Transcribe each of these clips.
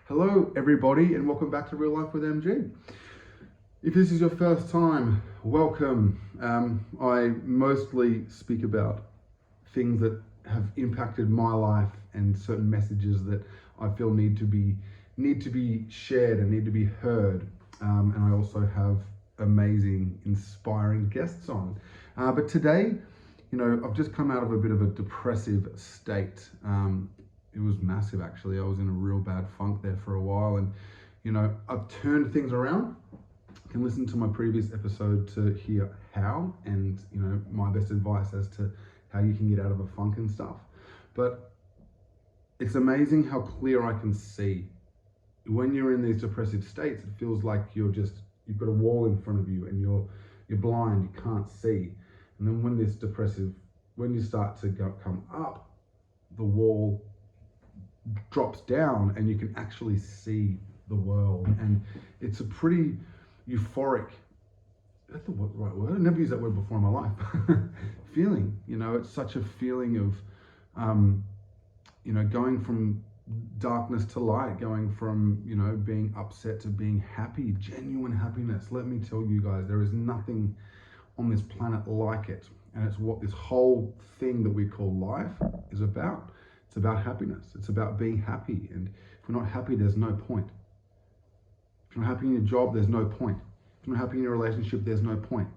Hello everybody and welcome back to Real Life with MG. If this is your first time, welcome. I mostly speak about things that have impacted my life and certain messages that I feel need to be shared and need to be heard. And I also have amazing, inspiring guests on. But today, I've just come out of a bit of a depressive state. It was massive actually. I was in a real bad funk there for a while, and I've turned things around. You can listen to my previous episode to hear how and my best advice as to how you can get out of a funk and stuff. But it's amazing how clear I can see. When you're in these depressive states, it feels like you've got a wall in front of you and you're blind, you can't see. And then when you start to come up, the wall drops down and you can actually see the world. And it's a pretty euphoric, is that the right word? I've never used that word before in my life. Feeling, it's such a feeling of, going from darkness to light, going from, being upset to being happy, genuine happiness. Let me tell you guys, there is nothing on this planet like it. And it's what this whole thing that we call life is about. It's about happiness. It's about being happy. And if you're not happy, there's no point. If you're not happy in your job, there's no point. If you're not happy in your relationship, there's no point.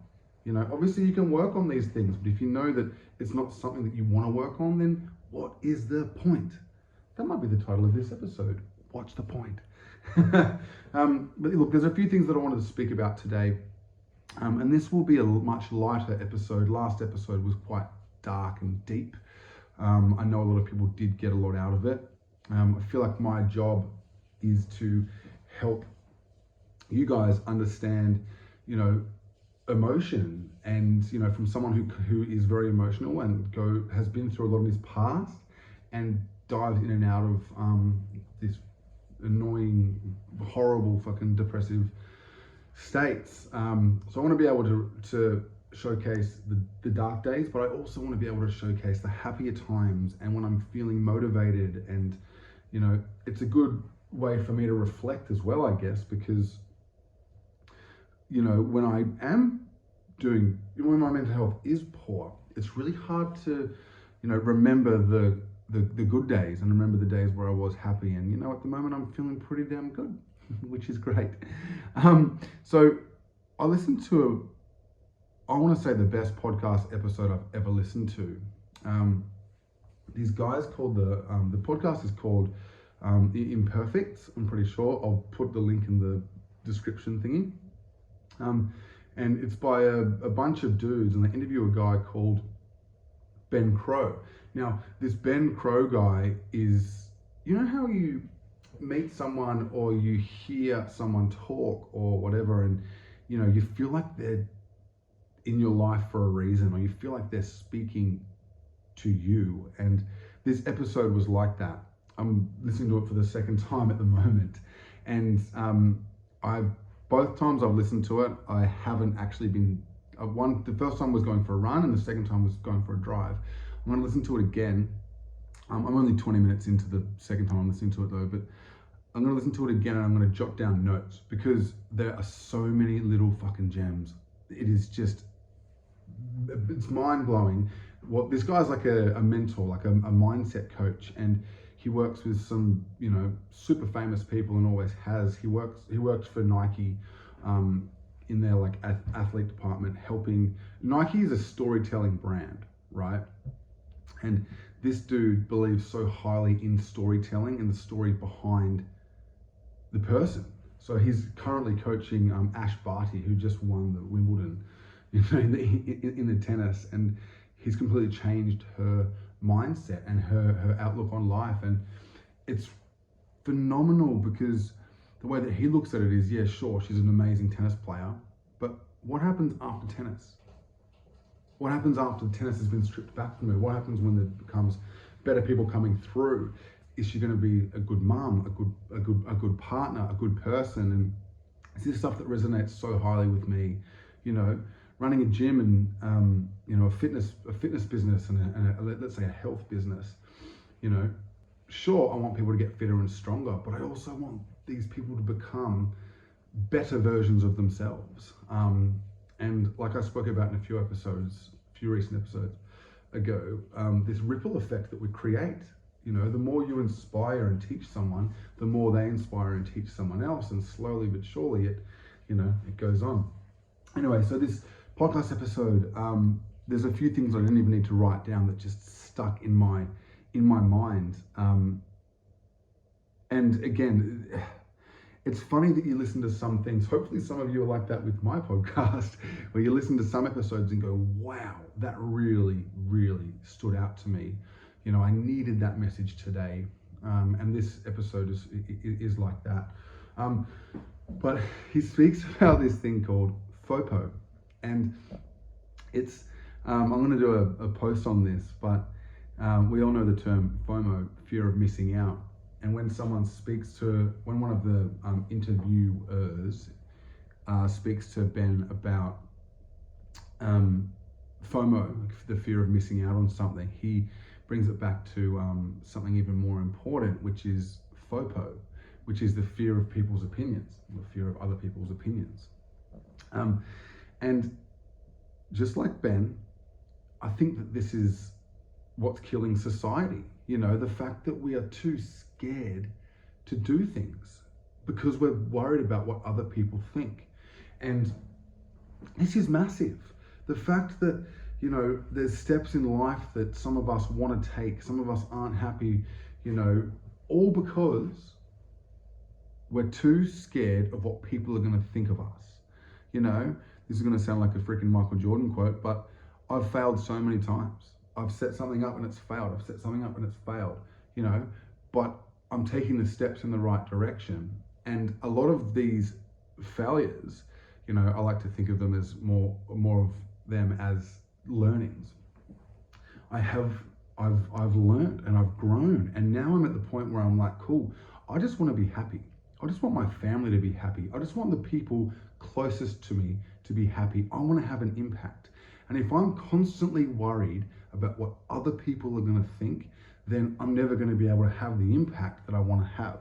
Obviously you can work on these things, but if you know that it's not something that you want to work on, then what is the point? That might be the title of this episode. What's the point? But look, there's a few things that I wanted to speak about today. And this will be a much lighter episode. Last episode was quite dark and deep. I know a lot of people did get a lot out of it. I feel like my job is to help you guys understand, emotion, and from someone who is very emotional and has been through a lot of his past and dives in and out of this annoying, horrible, fucking depressive states. So I want to be able to showcase the dark days, but I also want to be able to showcase the happier times and when I'm feeling motivated. And it's a good way for me to reflect as well, I guess, because when my mental health is poor, it's really hard to remember the good days and remember the days where I was happy. And at the moment I'm feeling pretty damn good, which is great. So I listened to I want to say the best podcast episode I've ever listened to. These guys called the podcast is called Imperfects. I'm pretty sure. I'll put the link in the description thingy. And it's by a bunch of dudes, and they interview a guy called Ben Crowe. Now, this Ben Crowe guy is, how you meet someone or you hear someone talk or whatever, and you feel like they're in your life for a reason, or you feel like they're speaking to you. And this episode was like that. I'm listening to it for the second time at the moment, and both times I've listened to it, I haven't actually been. The first time was going for a run, and the second time was going for a drive. I'm going to listen to it again. I'm only 20 minutes into the second time I'm listening to it though, but I'm going to listen to it again and I'm going to jot down notes, because there are so many little fucking gems. It's mind-blowing. What this guy's like a mentor, like a mindset coach, and he works with some super famous people and always has. He works for Nike in their like athlete department, helping. Nike is a storytelling brand, right? And this dude believes so highly in storytelling and the story behind the person. So he's currently coaching Ash Barty, who just won the Wimbledon, in the tennis, and he's completely changed her mindset and her outlook on life. And it's phenomenal, because the way that he looks at it is, yeah, sure, she's an amazing tennis player, but what happens after tennis? What happens after the tennis has been stripped back from her? What happens when there becomes better people coming through? Is she going to be a good mom, a good partner, a good person? And it's this stuff that resonates so highly with me. Running a gym and a fitness business and let's say a health business. sure, I want people to get fitter and stronger, but I also want these people to become better versions of themselves. And like I spoke about in a few recent episodes ago, this ripple effect that we create. You know, the more you inspire and teach someone, the more they inspire and teach someone else, and slowly but surely it goes on. Anyway, so this podcast episode, there's a few things I didn't even need to write down that just stuck in my mind. And again, it's funny that you listen to some things. Hopefully some of you are like that with my podcast, where you listen to some episodes and go, wow, that really, really stood out to me. You know, I needed that message today. And this episode is like that. But he speaks about this thing called FOPO. And it's, I'm going to do a post on this, but we all know the term FOMO, fear of missing out. And when one of the interviewers speaks to Ben about FOMO, the fear of missing out on something, he brings it back to something even more important, which is FOPO, which is the fear of people's opinions, the fear of other people's opinions. And just like Ben, I think that this is what's killing society. You know, the fact that we are too scared to do things because we're worried about what other people think. And this is massive. The fact that, you know, there's steps in life that some of us want to take, some of us aren't happy, you know, all because we're too scared of what people are going to think of us. You know, this is going to sound like a freaking Michael Jordan quote, but I've failed so many times. I've set something up and it's failed. I've set something up and it's failed, you know, but I'm taking the steps in the right direction. And a lot of these failures, you know, I like to think of them as more of them as learnings. I've learned and I've grown, and now I'm at the point where I'm like, cool, I just want to be happy. I just want my family to be happy. I just want the people closest to me to be happy. I want to have an impact. And if I'm constantly worried about what other people are going to think, then I'm never going to be able to have the impact that I want to have.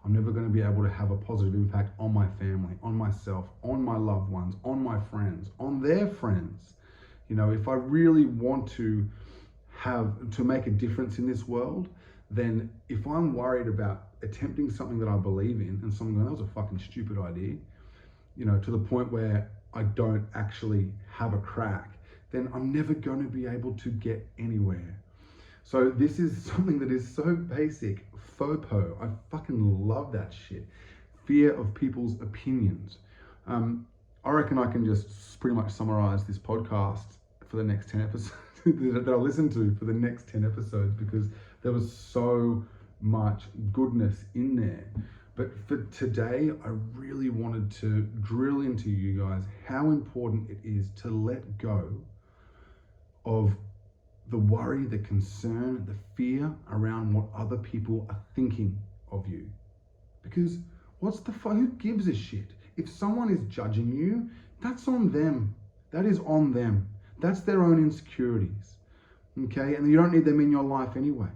I'm never going to be able to have a positive impact on my family, on myself, on my loved ones, on my friends, on their friends. You know, if I really want to make a difference in this world, then if I'm worried about attempting something that I believe in and someone going, that was a fucking stupid idea, you know, to the point where I don't actually have a crack, then I'm never going to be able to get anywhere. So this is something that is so basic. FOPO. I fucking love that shit. Fear of people's opinions. I reckon I can just pretty much summarize this podcast for the next 10 episodes that I'll listen to for the next 10 episodes, because there was so much goodness in there. But for today, I really wanted to drill into you guys how important it is to let go of the worry, the concern, the fear around what other people are thinking of you. Because who gives a shit? If someone is judging you, that's on them. That is on them. That's their own insecurities. Okay? And you don't need them in your life anyway.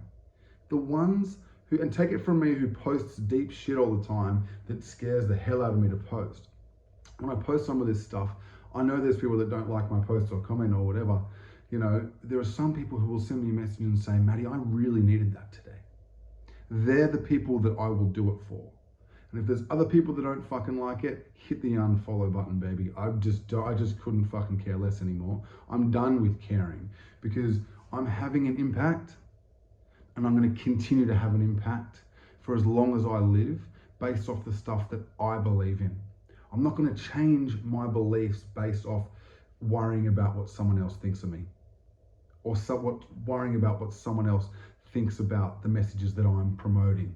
The ones who, and take it from me, who posts deep shit all the time that scares the hell out of me to post. When I post some of this stuff, I know there's people that don't like my post or comment or whatever. You know, there are some people who will send me a message and say, Matty, I really needed that today. They're the people that I will do it for. And if there's other people that don't fucking like it, hit the unfollow button, baby. I just couldn't fucking care less anymore. I'm done with caring, because I'm having an impact, and I'm going to continue to have an impact for as long as I live, based off the stuff that I believe in. I'm not going to change my beliefs based off worrying about what someone else thinks of me, or worrying about what someone else thinks about the messages that I'm promoting,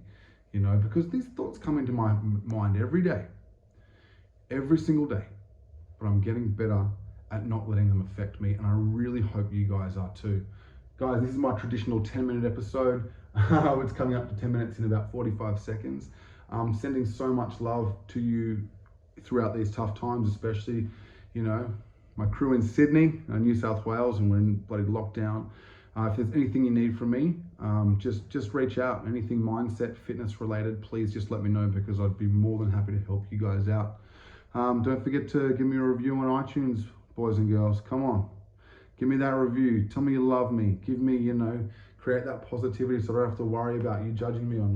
you know, because these thoughts come into my mind every day, every single day, but I'm getting better at not letting them affect me, and I really hope you guys are too. Guys, this is my traditional 10-minute episode. It's coming up to 10 minutes in about 45 seconds. I'm sending so much love to you throughout these tough times, especially, you know, my crew in Sydney, New South Wales, and we're in bloody lockdown. If there's anything you need from me, just reach out. Anything mindset, fitness related, please just let me know, because I'd be more than happy to help you guys out. Don't forget to give me a review on iTunes, boys and girls. Come on, give me that review. Tell me you love me. Give me, create that positivity so I don't have to worry about you judging me or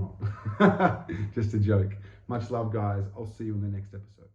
not. Just a joke. Much love, guys. I'll see you in the next episode.